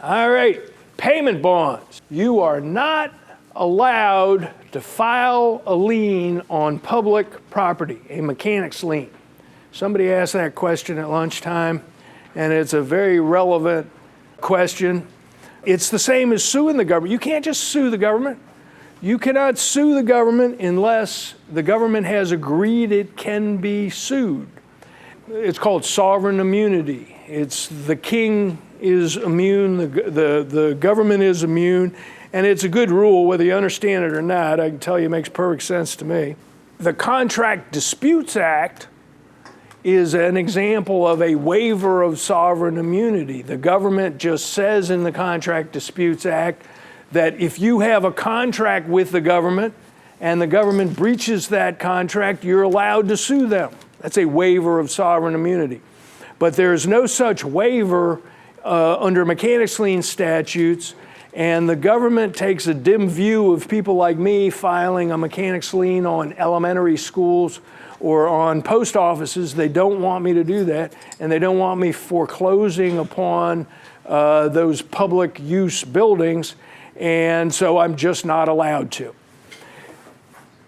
All right, payment bonds. You are not allowed to file a lien on public property, a mechanic's lien. Somebody asked that question at lunchtime, and it's a very relevant question. It's the same as suing the government. You can't just sue the government. You cannot sue the government unless the government has agreed it can be sued. It's called sovereign immunity. It's the king is immune, the government is immune, and it's a good rule whether you understand it or not. I can tell you it makes perfect sense to me. The Contract Disputes Act is an example of a waiver of sovereign immunity. The government just says in the Contract Disputes Act that if you have a contract with the government and the government breaches that contract, you're allowed to sue them. That's a waiver of sovereign immunity. But there's no such waiver under mechanics lien statutes, and the government takes a dim view of people like me filing a mechanics lien on elementary schools or on post offices. They don't want me to do that, and they don't want me foreclosing upon those public use buildings, and so I'm just not allowed to.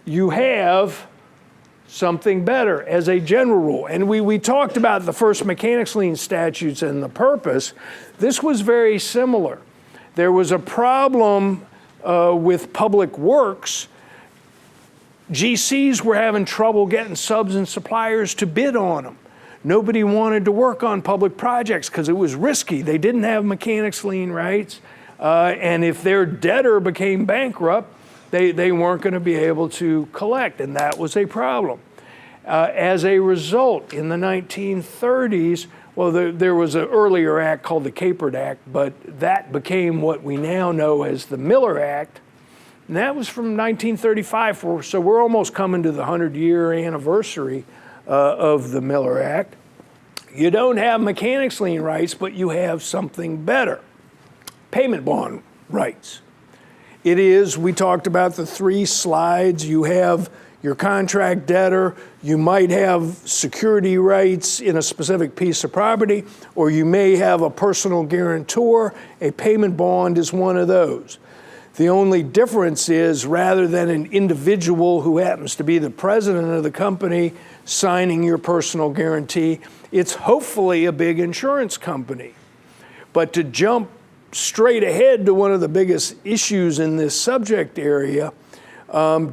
You have something better as a general rule. And we talked about the first mechanics lien statutes and the purpose. This was very similar. There was a problem with public works. GCs were having trouble getting subs and suppliers to bid on them. Nobody wanted to work on public projects because it was risky. They didn't have mechanics lien rights. And if their debtor became bankrupt, they weren't going to be able to collect, and that was a problem. As a result, in the 1930s, well, there was an earlier act called the Capert Act, but that became what we now know as the Miller Act, and that was from 1935, so we're almost coming to the 100-year anniversary of the Miller Act. You don't have mechanics lien rights, but you have something better, payment bond rights. It is, we talked about the 3 slides. You have your contract debtor, you might have security rights in a specific piece of property, or you may have a personal guarantor. A payment bond is one of those. The only difference is rather than an individual who happens to be the president of the company signing your personal guarantee, it's hopefully a big insurance company. But to jump straight ahead to one of the biggest issues in this subject area,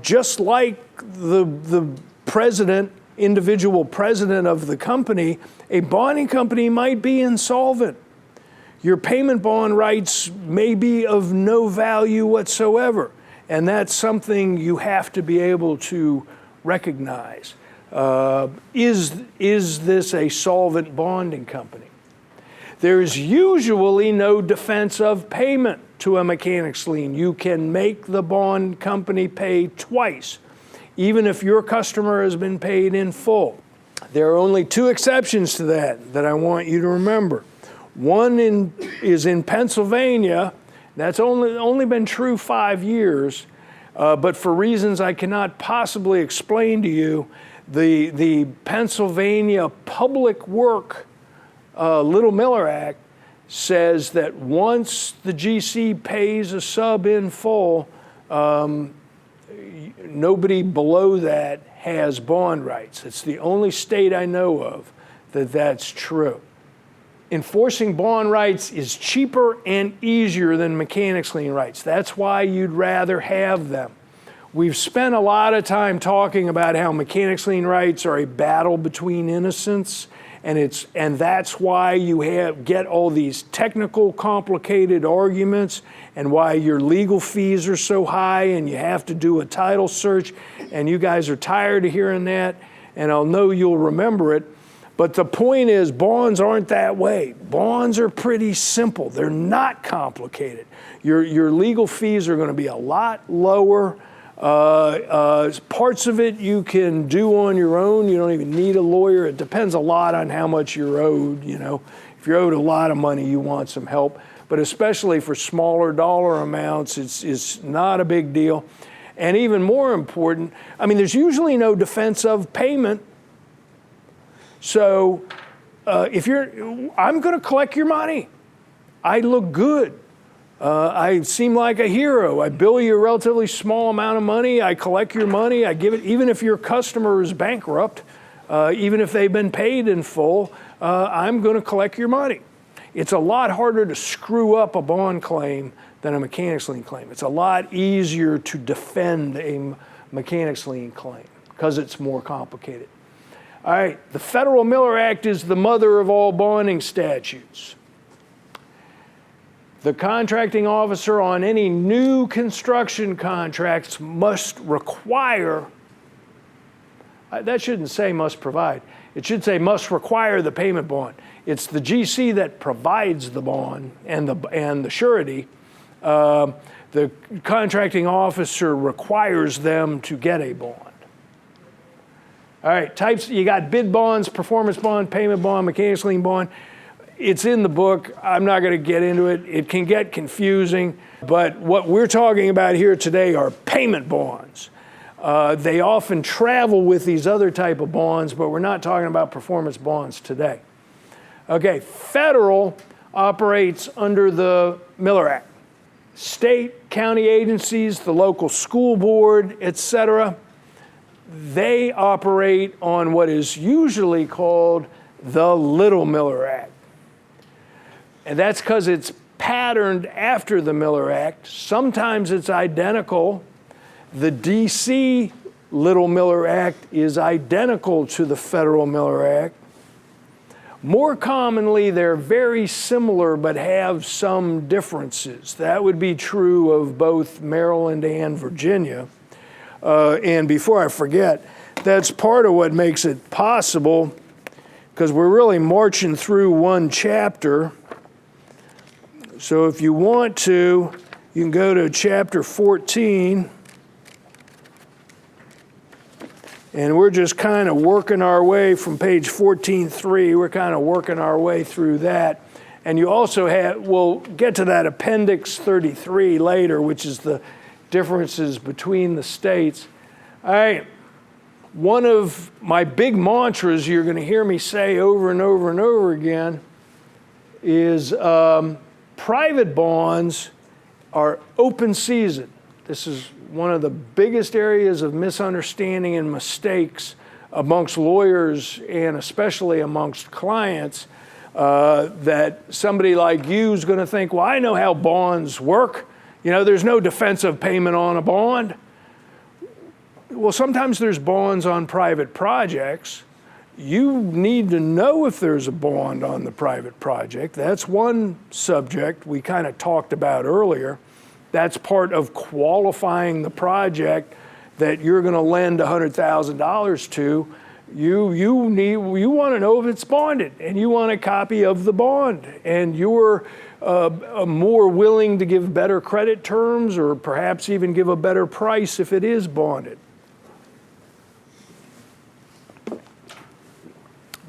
just like the president, individual president of the company, a bonding company might be insolvent. Your payment bond rights may be of no value whatsoever, and that's something you have to be able to recognize. Is this a solvent bonding company? There's usually no defense of payment to a mechanics lien. You can make the bond company pay twice, even if your customer has been paid in full. There are only 2 exceptions to that I want you to remember. One is in Pennsylvania. That's only been true 5 years, but for reasons I cannot possibly explain to you, the Pennsylvania Public Work Little Miller Act says that once the GC pays a sub in full, nobody below that has bond rights. It's the only state I know of that that's true. Enforcing bond rights is cheaper and easier than mechanics lien rights. That's why you'd rather have them. We've spent a lot of time talking about how mechanics lien rights are a battle between innocents, and that's why you get all these technical, complicated arguments, and why your legal fees are so high, and you have to do a title search, and you guys are tired of hearing that, and I'll know you'll remember it. But the point is, bonds aren't that way. Bonds are pretty simple. They're not complicated. Your legal fees are going to be a lot lower. Parts of it you can do on your own. You don't even need a lawyer. It depends a lot on how much you're owed. You know, if you're owed a lot of money, you want some help. But especially for smaller dollar amounts, it's not a big deal. And even more important, I mean, there's usually no defense of payment. So I'm going to collect your money. I look good. I seem like a hero. I bill you a relatively small amount of money. I collect your money. I give it, even if your customer is bankrupt, even if they've been paid in full, I'm going to collect your money. It's a lot harder to screw up a bond claim than a mechanics lien claim. It's a lot easier to defend a mechanics lien claim because it's more complicated. All right, the Federal Miller Act is the mother of all bonding statutes. The contracting officer on any new construction contracts must require, that shouldn't say must provide, it should say must require the payment bond. It's the GC that provides the bond and the surety. The contracting officer requires them to get a bond. All right, types, you got bid bonds, performance bond, payment bond, mechanics lien bond. It's in the book. I'm not going to get into it. It can get confusing, but what we're talking about here today are payment bonds. They often travel with these other type of bonds, but we're not talking about performance bonds today. Okay, federal operates under the Miller Act. State, county agencies, the local school board, etc., they operate on what is usually called the Little Miller Act. And that's because it's patterned after the Miller Act. Sometimes it's identical. The DC Little Miller Act is identical to the Federal Miller Act. More commonly, they're very similar but have some differences. That would be true of both Maryland and Virginia. And before I forget, that's part of what makes it possible, because we're really marching through one chapter. So if you want to, you can go to chapter 14. And we're just kind of working our way from page 14.3, we're kind of working our way through that. And you also have, we'll get to that appendix 33 later, which is the differences between the states. All right, one of my big mantras you're going to hear me say over and over and over again is private bonds are open season. This is one of the biggest areas of misunderstanding and mistakes amongst lawyers and especially amongst clients, that somebody like you is going to think, well, I know how bonds work. You know, there's no defensive payment on a bond. Well, sometimes there's bonds on private projects. You need to know if there's a bond on the private project. That's one subject we kind of talked about earlier. That's part of qualifying the project that you're going to lend $100,000 to. You want to know if it's bonded, and you want a copy of the bond, and you're more willing to give better credit terms or perhaps even give a better price if it is bonded.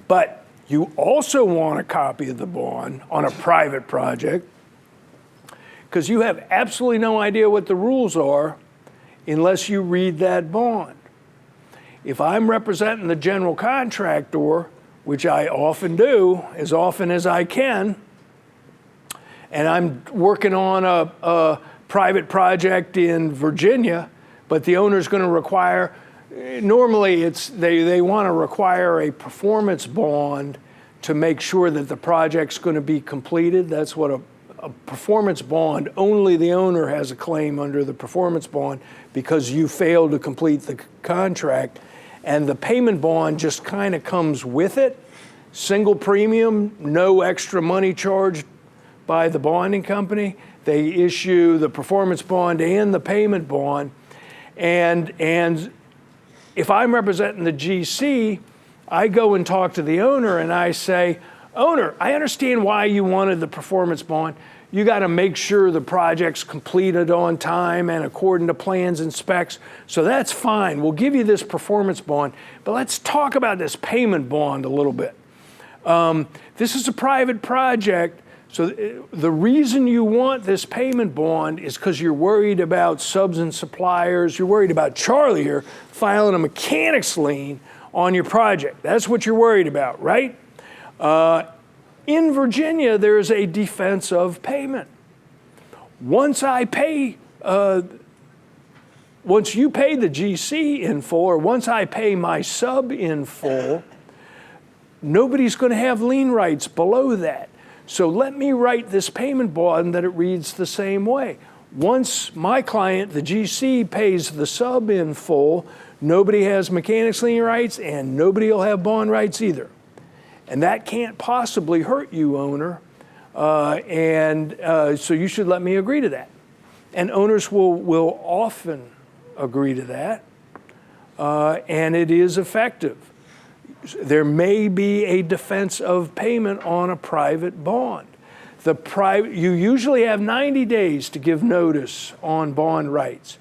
But you also want a copy of the bond on a private project because you have absolutely no idea what the rules are unless you read that bond. If I'm representing the general contractor, which I often do, as often as I can, and I'm working on a private project in Virginia, but the owner's going to require, normally they want to require a performance bond to make sure that the project's going to be completed. That's what a performance bond, only the owner has a claim under the performance bond because you failed to complete the contract. And the payment bond just kind of comes with it. Single premium, no extra money charged by the bonding company. They issue the performance bond and the payment bond. And if I'm representing the GC, I go and talk to the owner and I say, owner, I understand why you wanted the performance bond. You got to make sure the project's completed on time and according to plans and specs. So that's fine. We'll give you this performance bond, but let's talk about this payment bond a little bit. This is a private project. So the reason you want this payment bond is because you're worried about subs and suppliers. You're worried about Charlie here filing a mechanics lien on your project. That's what you're worried about, right? In Virginia, there's a defense of payment. Once I pay, once you pay the GC in full, or once I pay my sub in full, nobody's going to have lien rights below that. So let me write this payment bond that it reads the same way. Once my client, the GC, pays the sub in full, nobody has mechanics lien rights and nobody will have bond rights either. And that can't possibly hurt you, owner. So you should let me agree to that. And owners will often agree to that. And it is effective. There may be a defense of payment on a private bond. You usually have 90 days to give notice on bond rights.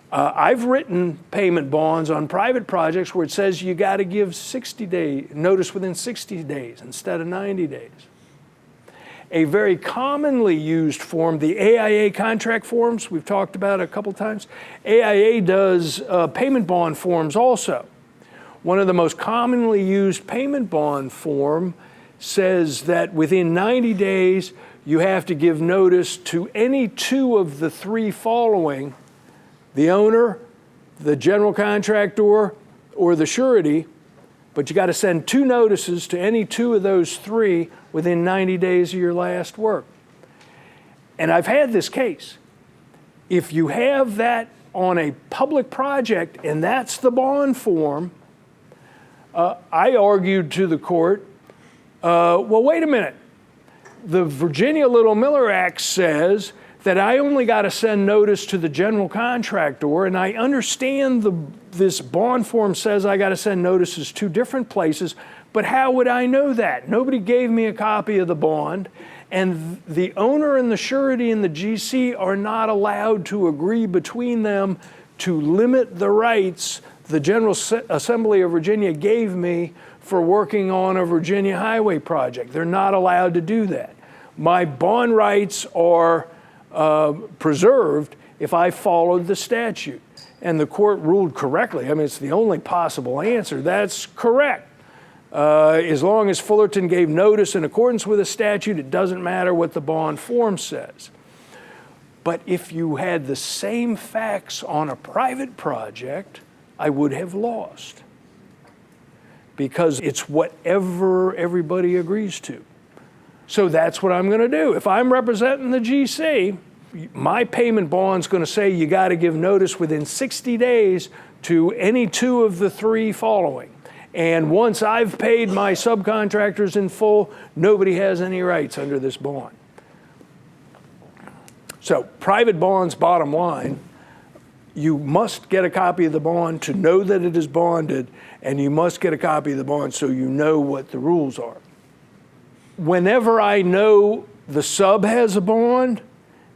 I've written payment bonds on private projects where it says you got to give 60-day notice within 60 days instead of 90 days. A very commonly used form, the AIA contract forms, we've talked about a couple times. AIA does payment bond forms also. One of the most commonly used payment bond form says that within 90 days, you have to give notice to any two of the three following: the owner, the general contractor, or the surety. But you got to send two notices to any two of those three within 90 days of your last work. And I've had this case. If you have that on a public project and that's the bond form, I argued to the court, well, wait a minute. The Virginia Little Miller Act says that I only got to send notice to the general contractor, and I understand this bond form says I got to send notices to different places, but how would I know that? Nobody gave me a copy of the bond, and the owner and the surety and the GC are not allowed to agree between them to limit the rights the General Assembly of Virginia gave me for working on a Virginia highway project. They're not allowed to do that. My bond rights are preserved if I followed the statute. And the court ruled correctly. I mean, it's the only possible answer. That's correct. As long as Fullerton gave notice in accordance with the statute, it doesn't matter what the bond form says. But if you had the same facts on a private project, I would have lost. Because it's whatever everybody agrees to. So that's what I'm going to do. If I'm representing the GC, my payment bond's going to say you got to give notice within 60 days to any two of the three following. And once I've paid my subcontractors in full, nobody has any rights under this bond. So private bonds, bottom line, you must get a copy of the bond to know that it is bonded, and you must get a copy of the bond so you know what the rules are. Whenever I know the sub has a bond,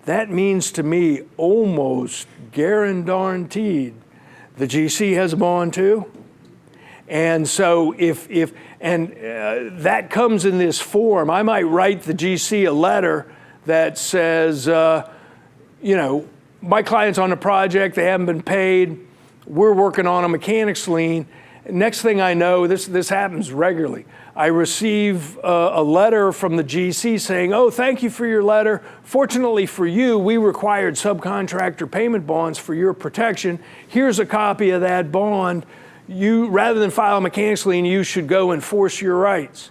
that means to me almost guaranteed the GC has a bond too. And so that comes in this form. I might write the GC a letter that says, my client's on a project, they haven't been paid, we're working on a mechanics lien. Next thing I know, this happens regularly. I receive a letter from the GC saying, oh, thank you for your letter. Fortunately for you, we required subcontractor payment bonds for your protection. Here's a copy of that bond. You, rather than file a mechanics lien, you should go enforce your rights.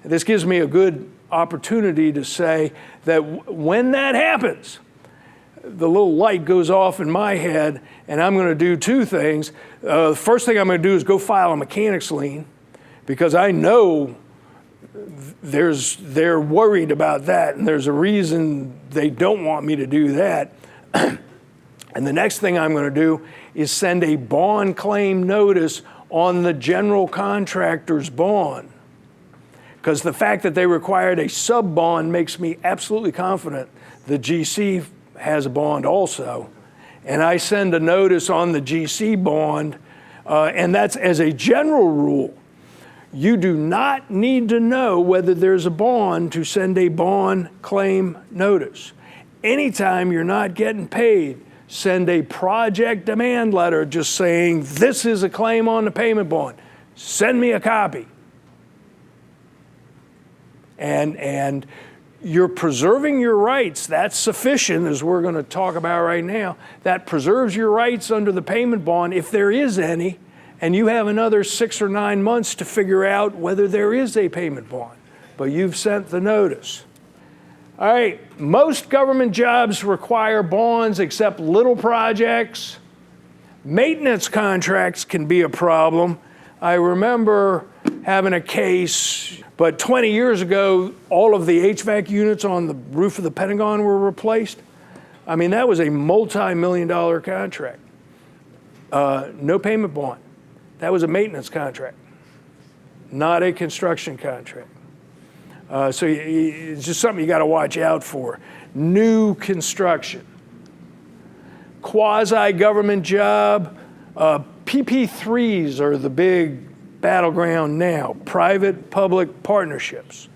This gives me a good opportunity to say that when that happens, the little light goes off in my head, and I'm going to do two things. The first thing I'm going to do is go file a mechanics lien, because I know they're worried about that, and there's a reason they don't want me to do that. And the next thing I'm going to do is send a bond claim notice on the general contractor's bond, because the fact that they required a sub bond makes me absolutely confident the GC has a bond also. And I send a notice on the GC bond, and that's as a general rule. You do not need to know whether there's a bond to send a bond claim notice. Anytime you're not getting paid, send a project demand letter just saying, this is a claim on the payment bond. Send me a copy. And you're preserving your rights. That's sufficient, as we're going to talk about right now. That preserves your rights under the payment bond, if there is any, and you have another 6 or 9 months to figure out whether there is a payment bond. But you've sent the notice. All right, most government jobs require bonds except little projects. Maintenance contracts can be a problem. I remember having a case, but 20 years ago, all of the HVAC units on the roof of the Pentagon were replaced. I mean, that was a multi-million-dollar contract. No payment bond. That was a maintenance contract, not a construction contract. So it's just something you got to watch out for. New construction. Quasi-government job. PP3s are the big battleground now. Private-public partnerships.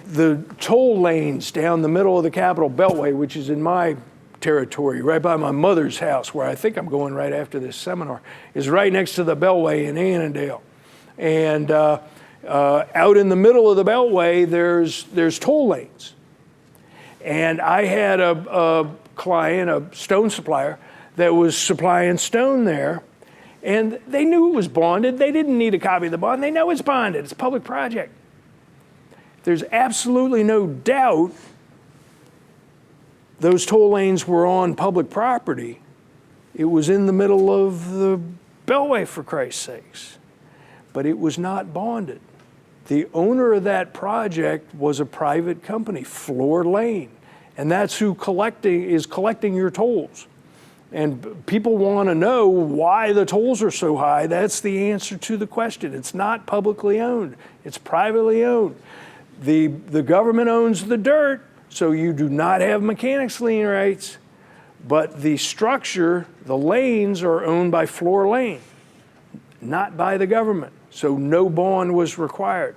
The toll lanes down the middle of the Capitol Beltway, which is in my territory, right by my mother's house, where I think I'm going right after this seminar, is right next to the Beltway in Annandale. And out in the middle of the Beltway, there's toll lanes. And I had a client, a stone supplier, that was supplying stone there, and they knew it was bonded. They didn't need a copy of the bond. They know it's bonded. It's a public project. There's absolutely no doubt those toll lanes were on public property. It was in the middle of the Beltway, for Christ's sakes. But it was not bonded. The owner of that project was a private company, Floor Lane, and that's who is collecting your tolls. And people want to know why the tolls are so high. That's the answer to the question. It's not publicly owned. It's privately owned. The government owns the dirt, so you do not have mechanics lien rights, but the structure, the lanes, are owned by Floor Lane, not by the government. So no bond was required.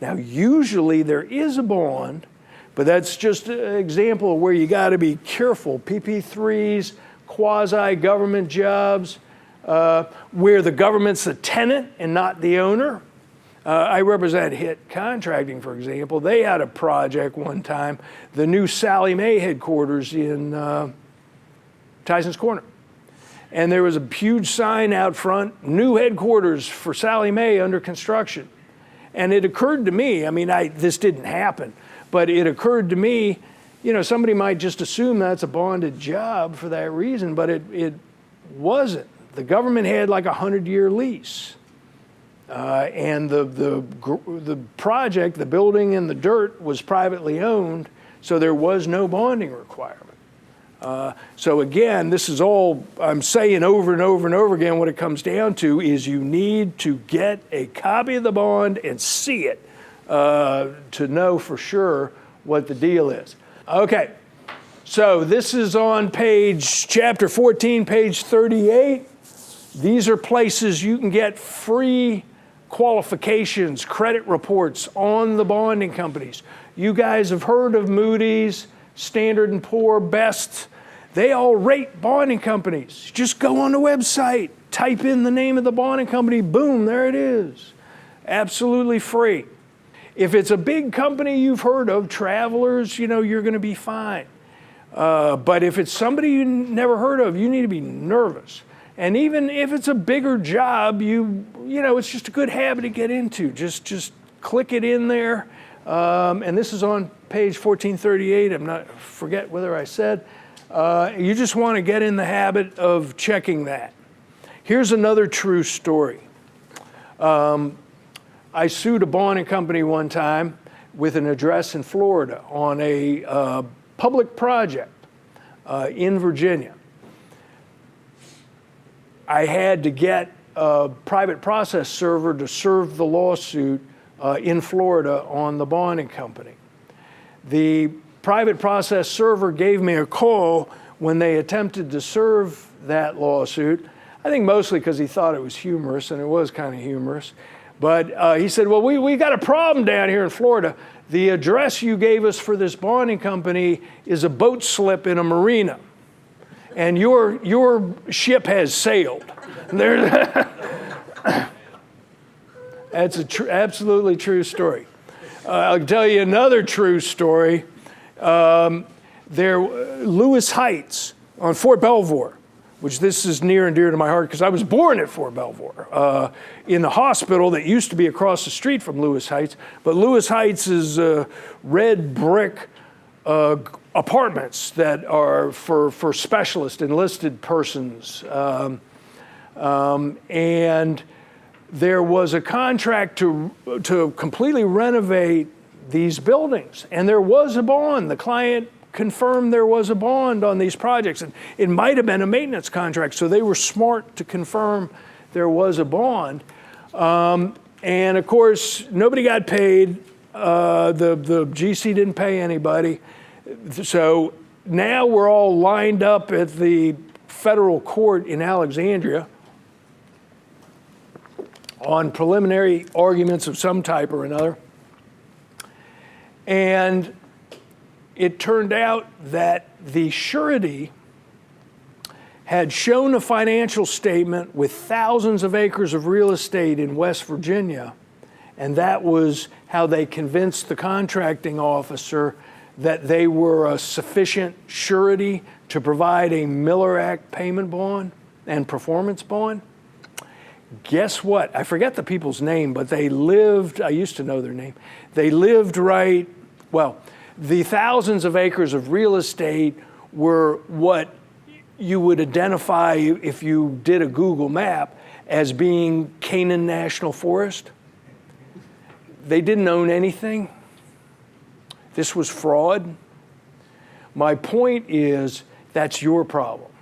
Now, usually there is a bond, but that's just an example of where you got to be careful. PP3s, quasi-government jobs, where the government's a tenant and not the owner. I represent HIT Contracting, for example. They had a project one time, the new Sallie Mae headquarters in Tyson's Corner. And there was a huge sign out front, new headquarters for Sallie Mae under construction. And it occurred to me, I mean, this didn't happen, but it occurred to me, you know, somebody might just assume that's a bonded job for that reason, but it wasn't. The government had like a 100-year lease. And the project, the building and the dirt was privately owned, so there was no bonding requirement. So again, this is all I'm saying over and over and over again. What it comes down to is you need to get a copy of the bond and see it to know for sure what the deal is. Okay, so this is on chapter 14, page 38. These are places you can get free qualifications, credit reports on the bonding companies. You guys have heard of Moody's, Standard & Poor, Best. They all rate bonding companies. Just go on the website, type in the name of the bonding company, boom, there it is. Absolutely free. If it's a big company you've heard of, Travelers, you know, you're going to be fine. But if it's somebody you never heard of, you need to be nervous. And even if it's a bigger job, you know, it's just a good habit to get into. Just click it in there. And this is on page 1438. Forget whether I said. You just want to get in the habit of checking that. Here's another true story. I sued a bonding company one time with an address in Florida on a public project in Virginia. I had to get a private process server to serve the lawsuit in Florida on the bonding company. The private process server gave me a call when they attempted to serve that lawsuit, I think mostly because he thought it was humorous, and it was kind of humorous. But he said, well, we got a problem down here in Florida. The address you gave us for this bonding company is a boat slip in a marina, and your ship has sailed. That's an absolutely true story. I'll tell you another true story. Lewis Heights on Fort Belvoir, which this is near and dear to my heart because I was born at Fort Belvoir in the hospital that used to be across the street from Lewis Heights. But Lewis Heights is red brick apartments that are for specialist enlisted persons. And there was a contract to completely renovate these buildings. And there was a bond. The client confirmed there was a bond on these projects. And it might have been a maintenance contract, so they were smart to confirm there was a bond. And of course, nobody got paid. The GC didn't pay anybody. So now we're all lined up at the federal court in Alexandria on preliminary arguments of some type or another. And it turned out that the surety had shown a financial statement with thousands of acres of real estate in West Virginia, and that was how they convinced the contracting officer that they were a sufficient surety to provide a Miller Act payment bond and performance bond. Guess what? I forget the people's name, but they lived, I used to know their name. They lived right, well, the thousands of acres of real estate were what you would identify if you did a Google map as being Canaan National Forest. They didn't own anything. This was fraud. My point is, that's your problem.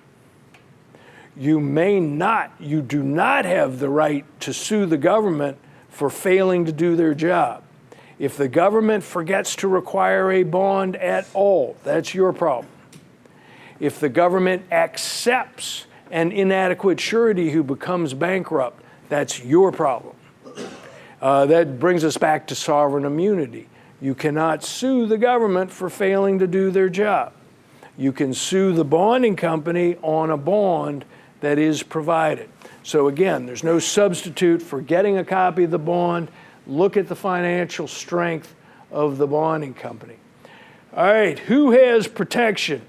You do not have the right to sue the government for failing to do their job. If the government forgets to require a bond at all, that's your problem. If the government accepts an inadequate surety who becomes bankrupt, that's your problem. That brings us back to sovereign immunity. You cannot sue the government for failing to do their job. You can sue the bonding company on a bond that is provided. So again, there's no substitute for getting a copy of the bond. Look at the financial strength of the bonding company. All right, who has protection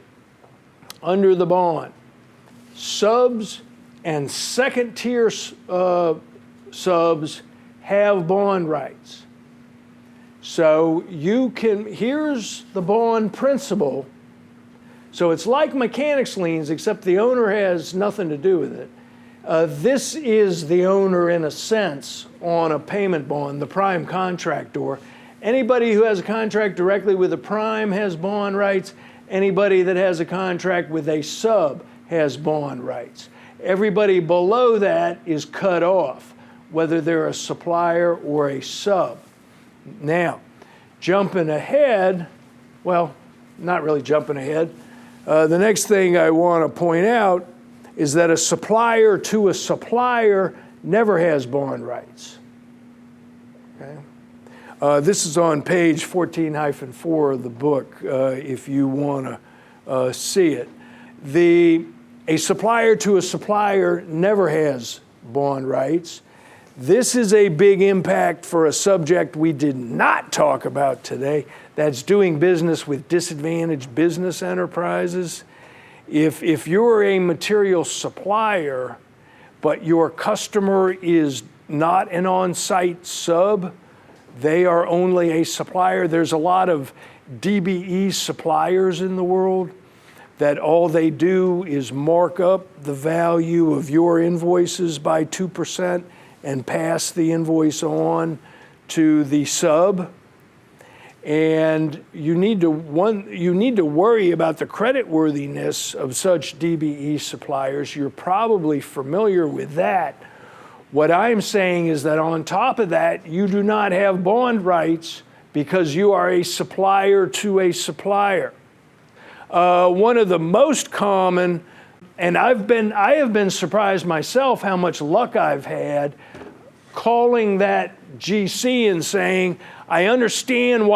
under the bond? Subs and second-tier subs have bond rights. So here's the bond principle. So it's like mechanics liens, except the owner has nothing to do with it. This is the owner, in a sense, on a payment bond, the prime contractor. Anybody who has a contract directly with a prime has bond rights. Anybody that has a contract with a sub has bond rights. Everybody below that is cut off, whether they're a supplier or a sub. Now, jumping ahead, well, not really jumping ahead. The next thing I want to point out is that a supplier to a supplier never has bond rights. Okay? This is on page 14-4 of the book, if you want to see it. A supplier to a supplier never has bond rights. This is a big impact for a subject we did not talk about today. That's doing business with disadvantaged business enterprises. If you're a material supplier, but your customer is not an on-site sub, they are only a supplier. There's a lot of DBE suppliers in the world that all they do is mark up the value of your invoices by 2% and pass the invoice on to the sub. And you need to worry about the creditworthiness of such DBE suppliers. You're probably familiar with that. What I'm saying is that on top of that, you do not have bond rights because you are a supplier to a supplier. One of the most common, and I have been surprised myself how much luck I've had calling that GC and saying, I understand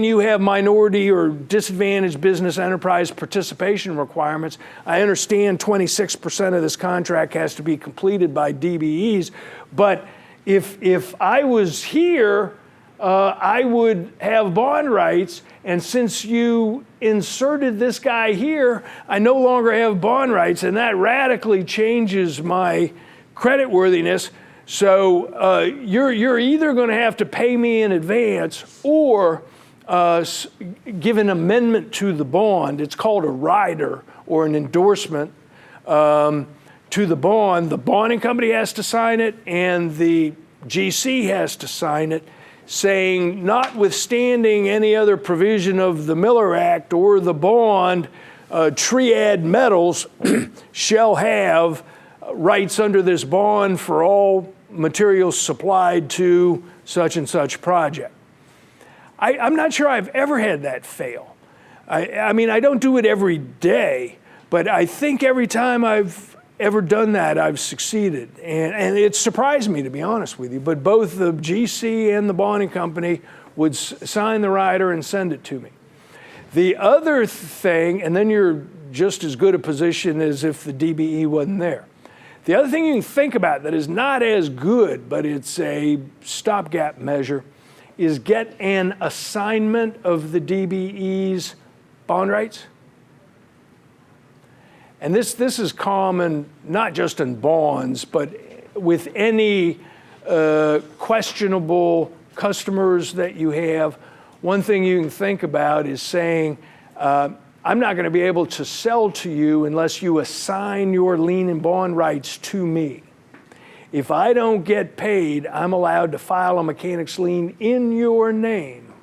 you have minority or disadvantaged business enterprise participation requirements. I understand 26% of this contract has to be completed by DBEs, but if I was here, I would have bond rights, and since you inserted this guy here, I no longer have bond rights, and that radically changes my creditworthiness. So you're either going to have to pay me in advance or give an amendment to the bond. It's called a rider or an endorsement to the bond. The bonding company has to sign it, and the GC has to sign it, saying, notwithstanding any other provision of the Miller Act or the bond, Triad Metals shall have rights under this bond for all materials supplied to such and such project. I'm not sure I've ever had that fail. I mean, I don't do it every day, but I think every time I've ever done that, I've succeeded. And it surprised me, to be honest with you, but both the GC and the bonding company would sign the rider and send it to me. The other thing, and then you're just as good a position as if the DBE wasn't there. The other thing you can think about that is not as good, but it's a stopgap measure, is get an assignment of the DBE's bond rights. And this is common, not just in bonds, but with any questionable customers that you have. One thing you can think about is saying, I'm not going to be able to sell to you unless you assign your lien and bond rights to me. If I don't get paid, I'm allowed to file a mechanics lien in your name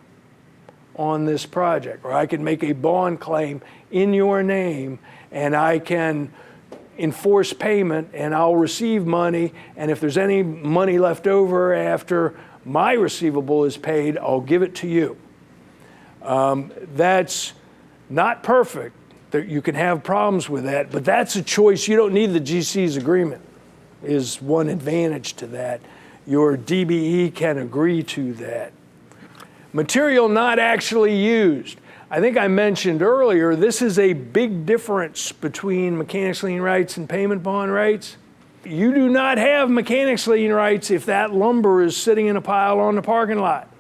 on this project, or I can make a bond claim in your name, and I can enforce payment, and I'll receive money, and if there's any money left over after my receivable is paid, I'll give it to you. That's not perfect. You can have problems with that, but that's a choice. You don't need the GC's agreement, is one advantage to that. Your DBE can agree to that. Material not actually used. I think I mentioned earlier, this is a big difference between mechanics lien rights and payment bond rights. You do not have mechanics lien rights if that lumber is sitting in a pile on the parking lot.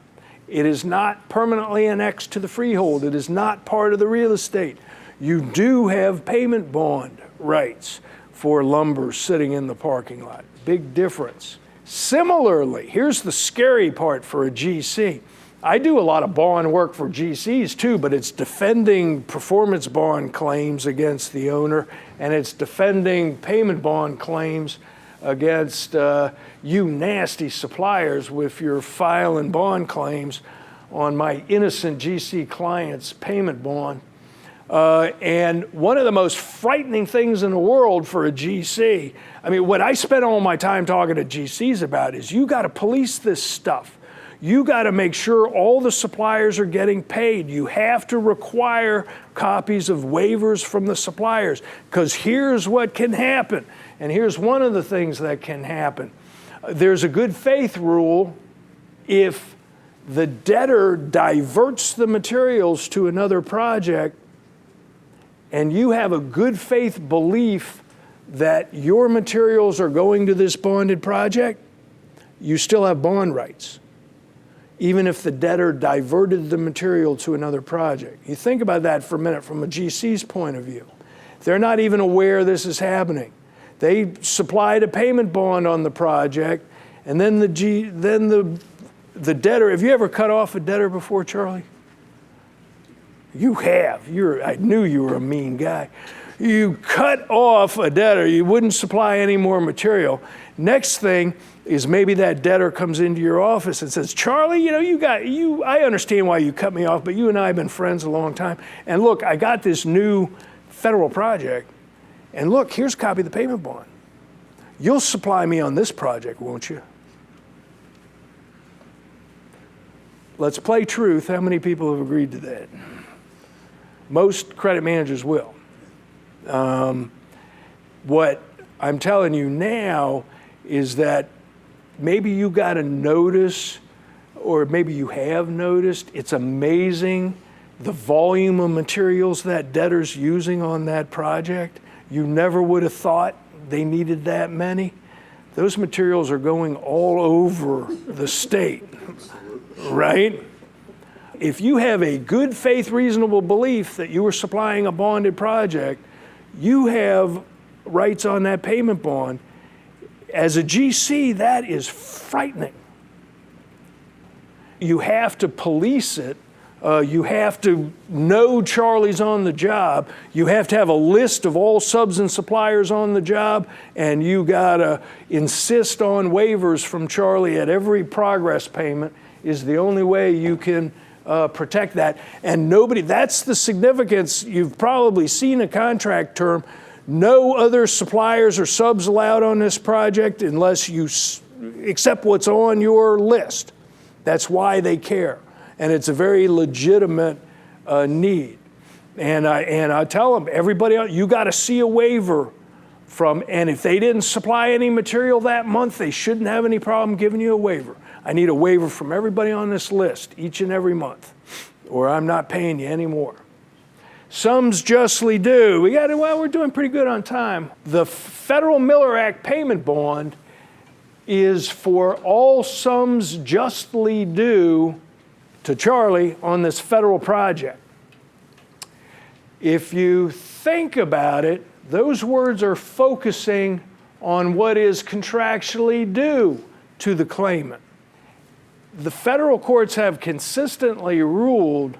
It is not permanently annexed to the freehold. It is not part of the real estate. You do have payment bond rights for lumber sitting in the parking lot. Big difference. Similarly, here's the scary part for a GC. I do a lot of bond work for GCs too, but it's defending performance bond claims against the owner, and it's defending payment bond claims against you nasty suppliers with your filing bond claims on my innocent GC client's payment bond. And one of the most frightening things in the world for a GC, I mean, what I spend all my time talking to GCs about is you got to police this stuff. You got to make sure all the suppliers are getting paid. You have to require copies of waivers from the suppliers, because here's what can happen. And here's one of the things that can happen. There's a good faith rule. If the debtor diverts the materials to another project and you have a good faith belief that your materials are going to this bonded project, you still have bond rights, even if the debtor diverted the material to another project. You think about that for a minute from a GC's point of view. They're not even aware this is happening. They supplied a payment bond on the project, and then the debtor, have you ever cut off a debtor before, Charlie? You have. I knew you were a mean guy. You cut off a debtor, you wouldn't supply any more material. Next thing is maybe that debtor comes into your office and says, Charlie, I understand why you cut me off, but you and I have been friends a long time. And look, I got this new federal project, and look, here's a copy of the payment bond. You'll supply me on this project, won't you? Let's play truth. How many people have agreed to that? Most credit managers will. What I'm telling you now is that maybe you got a notice, or maybe you have noticed, it's amazing the volume of materials that debtor's using on that project. You never would have thought they needed that many. those materials are going all over the state, right? If you have a good faith, reasonable belief that you are supplying a bonded project, you have rights on that payment bond. As a GC, that is frightening. You have to police it. You have to know Charlie's on the job. You have to have a list of all subs and suppliers on the job, and you gotta insist on waivers from Charlie at every progress payment is the only way you can protect that. And that's the significance. You've probably seen a contract term, no other suppliers or subs allowed on this project unless you accept what's on your list. That's why they care. And it's a very legitimate need. And I tell them, everybody else, you got to see a waiver from, and if they didn't supply any material that month, they shouldn't have any problem giving you a waiver. I need a waiver from everybody on this list each and every month, or I'm not paying you anymore. Sums justly due. We're doing pretty good on time. The Federal Miller Act payment bond is for all sums justly due to Charlie on this federal project. If you think about it, those words are focusing on what is contractually due to the claimant. The federal courts have consistently ruled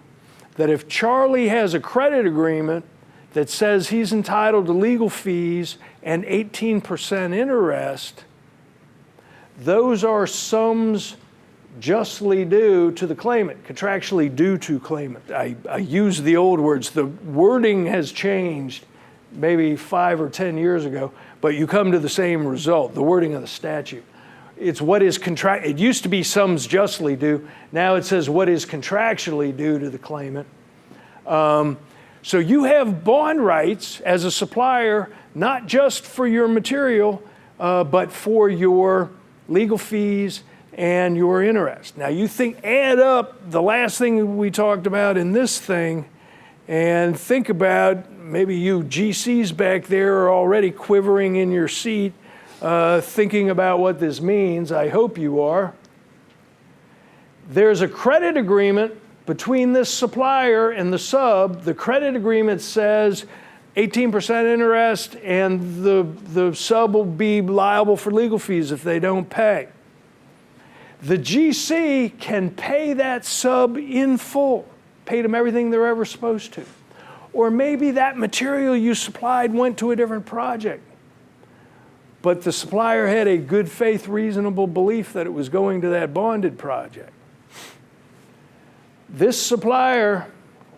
that if Charlie has a credit agreement that says he's entitled to legal fees and 18% interest, those are sums justly due to the claimant, contractually due to claimant. I use the old words. The wording has changed maybe 5 or 10 years ago, but you come to the same result, the wording of the statute. It's what is it used to be sums justly due. Now it says what is contractually due to the claimant. So you have bond rights as a supplier, not just for your material, but for your legal fees and your interest. Now you add up the last thing we talked about in this thing and think about, maybe you GCs back there are already quivering in your seat, thinking about what this means. I hope you are. There's a credit agreement between this supplier and the sub. The credit agreement says 18% interest, and the sub will be liable for legal fees if they don't pay. The GC can pay that sub in full, paid them everything they're ever supposed to. Or maybe that material you supplied went to a different project, but the supplier had a good faith, reasonable belief that it was going to that bonded project. This supplier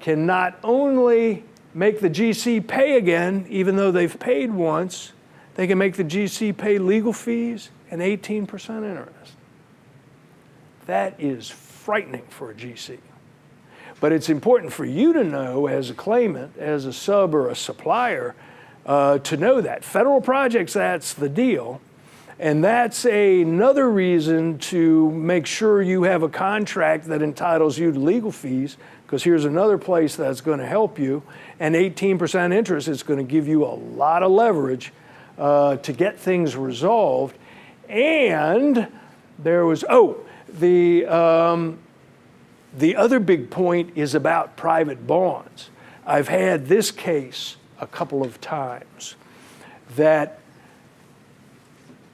can not only make the GC pay again, even though they've paid once, they can make the GC pay legal fees and 18% interest. That is frightening for a GC. But it's important for you to know as a claimant, as a sub or a supplier, to know that. Federal projects, that's the deal. And that's another reason to make sure you have a contract that entitles you to legal fees, because here's another place that's going to help you. And 18% interest is going to give you a lot of leverage to get things resolved. And there was, the other big point is about private bonds. I've had this case a couple of times that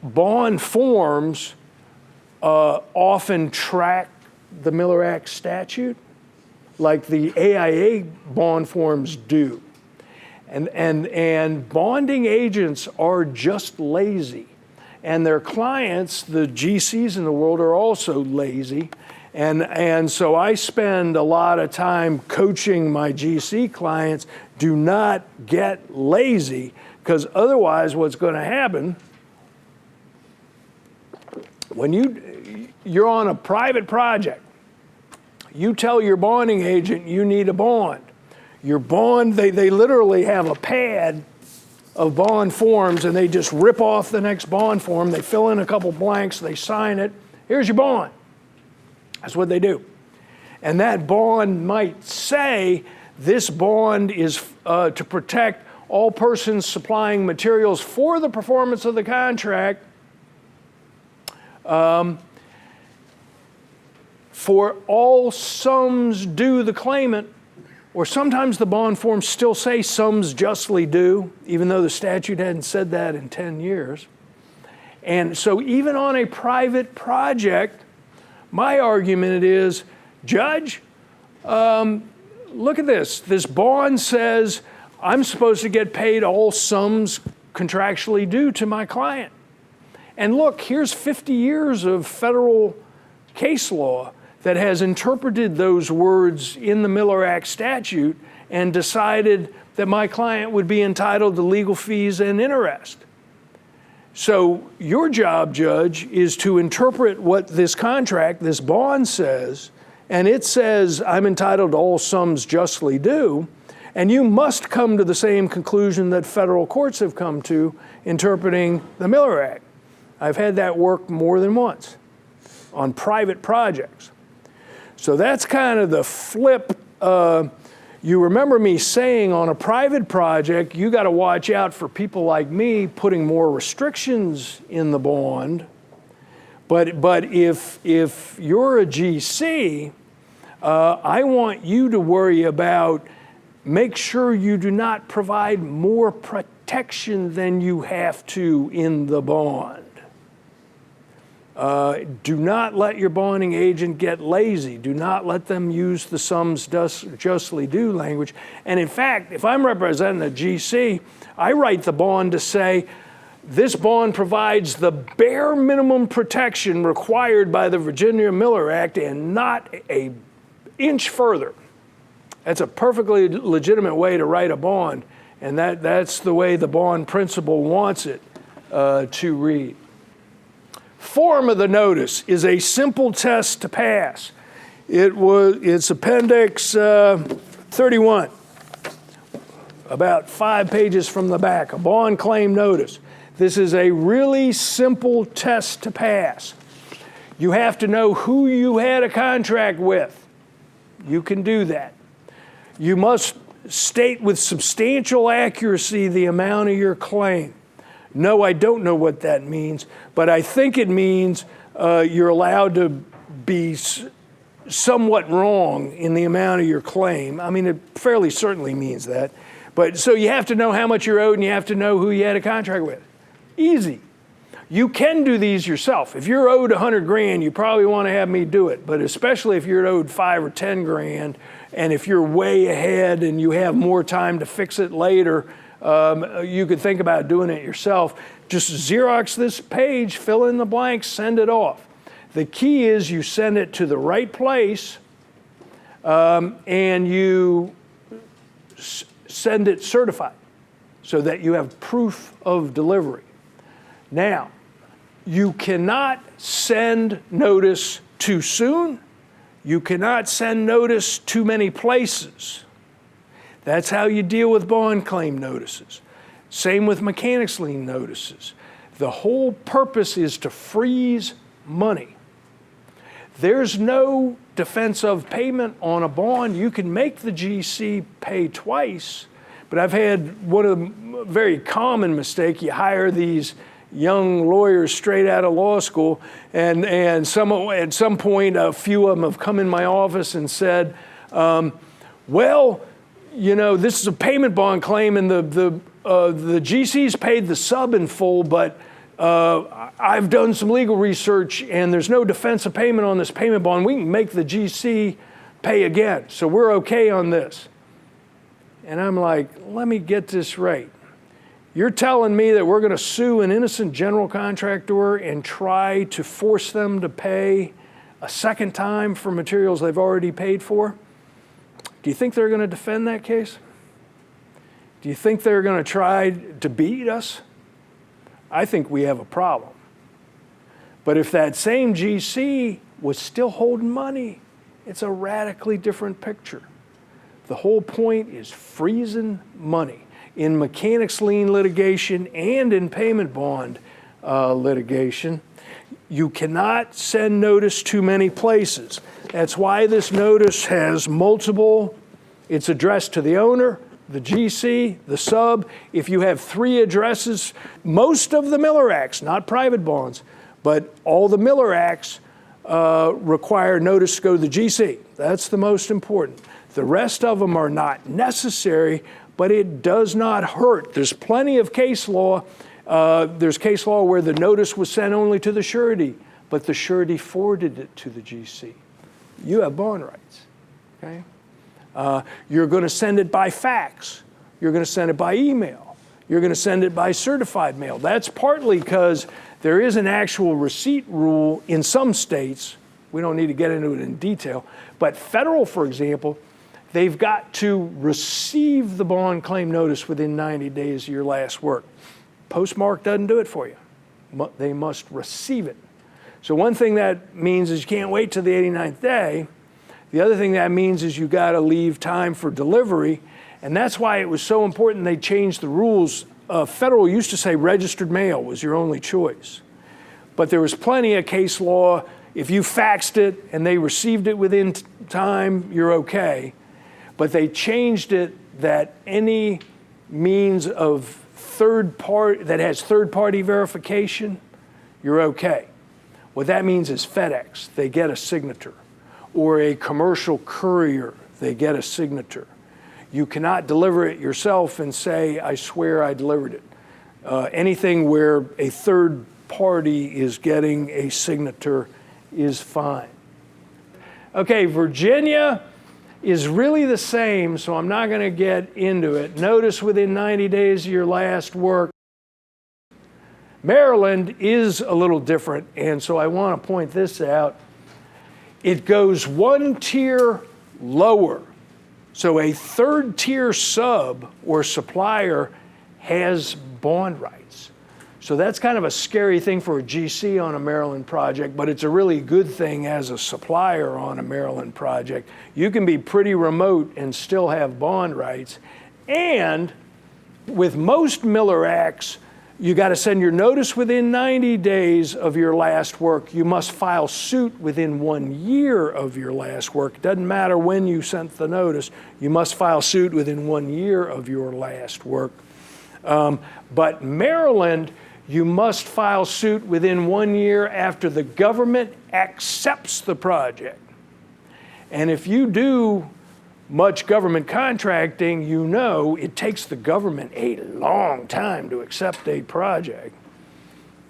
bond forms often track the Miller Act statute, like the AIA bond forms do. And bonding agents are just lazy. And their clients, the GCs in the world, are also lazy. And so I spend a lot of time coaching my GC clients, do not get lazy, because otherwise what's going to happen, when you're on a private project, you tell your bonding agent you need a bond. Your bond, they literally have a pad of bond forms, and they just rip off the next bond form. They fill in a couple blanks, they sign it. Here's your bond. That's what they do. And that bond might say this bond is to protect all persons supplying materials for the performance of the contract For all sums due the claimant, or sometimes the bond forms still say sums justly due, even though the statute hadn't said that in 10 years. And so even on a private project, my argument is, Judge, look at this. This bond says I'm supposed to get paid all sums contractually due to my client. And look, here's 50 years of federal case law that has interpreted those words in the Miller Act statute and decided that my client would be entitled to legal fees and interest. So your job, Judge, is to interpret what this contract, this bond says, and it says I'm entitled to all sums justly due, and you must come to the same conclusion that federal courts have come to interpreting the Miller Act. I've had that work more than once on private projects. So that's kind of the flip. You remember me saying on a private project, you got to watch out for people like me putting more restrictions in the bond. But if you're a GC, I want you to worry about, make sure you do not provide more protection than you have to in the bond. Do not let your bonding agent get lazy. Do not let them use the sums justly due language. And in fact, if I'm representing a GC, I write the bond to say, this bond provides the bare minimum protection required by the Virginia Miller Act and not an inch further. That's a perfectly legitimate way to write a bond, and that's the way the bond principal wants it to read. Form of the notice is a simple test to pass. It's Appendix 31, about 5 pages from the back, a bond claim notice. This is a really simple test to pass. You have to know who you had a contract with. You can do that. You must state with substantial accuracy the amount of your claim. No, I don't know what that means, but I think it means you're allowed to be somewhat wrong in the amount of your claim. I mean, it fairly certainly means that. But so you have to know how much you're owed and you have to know who you had a contract with. Easy. You can do these yourself. If you're owed 100 grand, you probably want to have me do it, but especially if you're owed 5 or 10 grand, and if you're way ahead and you have more time to fix it later, you could think about doing it yourself. Just Xerox this page, fill in the blanks, send it off. The key is you send it to the right place and you send it certified so that you have proof of delivery. Now, you cannot send notice too soon. You cannot send notice too many places. That's how you deal with bond claim notices. Same with mechanics lien notices. The whole purpose is to freeze money. There's no defense of payment on a bond. You can make the GC pay twice, but I've had one of the very common mistake. You hire these young lawyers straight out of law school, and at some point, a few of them have come in my office and said, well, you know, this is a payment bond claim, and the GC's paid the sub in full, but I've done some legal research, and there's no defense of payment on this payment bond. We can make the GC pay again, so we're okay on this. And I'm like, let me get this right. You're telling me that we're going to sue an innocent general contractor and try to force them to pay a second time for materials they've already paid for? Do you think they're going to defend that case? Do you think they're going to try to beat us? I think we have a problem. But if that same GC was still holding money, it's a radically different picture. The whole point is freezing money. In mechanics lien litigation and in payment bond litigation, you cannot send notice to many places. That's why this notice has multiple, it's addressed to the owner, the GC, the sub. If you have 3 addresses, most of the Miller Acts, not private bonds, But all the Miller Acts require notice to go to the GC. That's the most important. The rest of them are not necessary, but it does not hurt. There's plenty of case law. There's case law where the notice was sent only to the surety, but the surety forwarded it to the GC. You have bond rights, okay? You're going to send it by fax. You're going to send it by email. You're going to send it by certified mail. That's partly because there is an actual receipt rule in some states. We don't need to get into it in detail. But federal, for example, they've got to receive the bond claim notice within 90 days of your last work. Postmark doesn't do it for you. They must receive it. So one thing that means is you can't wait till the 89th day. The other thing that means is you got to leave time for delivery. And that's why it was so important they changed the rules. Federal used to say registered mail was your only choice. But there was plenty of case law. If you faxed it and they received it within time, you're okay. But they changed it that any means of third party that has third-party verification, you're okay. What that means is FedEx, they get a signature, or a commercial courier, they get a signature. You cannot deliver it yourself and say, I swear I delivered it. Anything where a third party is getting a signature is fine. Okay, Virginia is really the same, so I'm not going to get into it. Notice within 90 days of your last work. Maryland is a little different, and so I want to point this out. It goes one tier lower. So a third tier sub or supplier has bond rights. So that's kind of a scary thing for a GC on a Maryland project, but it's a really good thing as a supplier on a Maryland project. You can be pretty remote and still have bond rights. And with most Miller Acts, you got to send your notice within 90 days of your last work. You must file suit within 1 year of your last work. It doesn't matter when you sent the notice. You must file suit within 1 year of your last work. But Maryland, you must file suit within 1 year after the government accepts the project. And if you do much government contracting, you know it takes the government a long time to accept a project.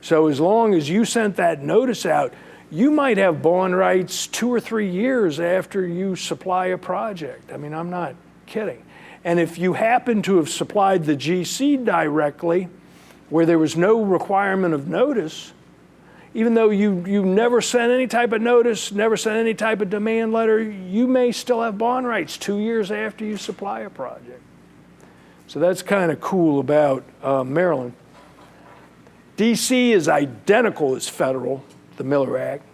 So as long as you sent that notice out, you might have bond rights 2 or 3 years after you supply a project. I mean, I'm not kidding. And if you happen to have supplied the GC directly, where there was no requirement of notice, even though you never sent any type of notice, never sent any type of demand letter, you may still have bond rights 2 years after you supply a project. So that's kind of cool about Maryland. DC is identical as federal, the Miller Act,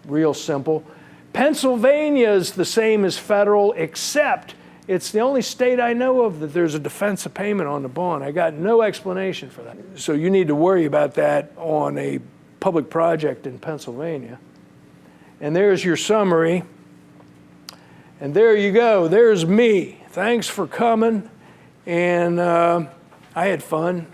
real simple. Pennsylvania is the same as federal, except it's the only state I know of that there's a defense of payment on the bond. I got no explanation for that. So you need to worry about that on a public project in Pennsylvania. And there's your summary. And there you go. There's me. Thanks for coming. And I had fun.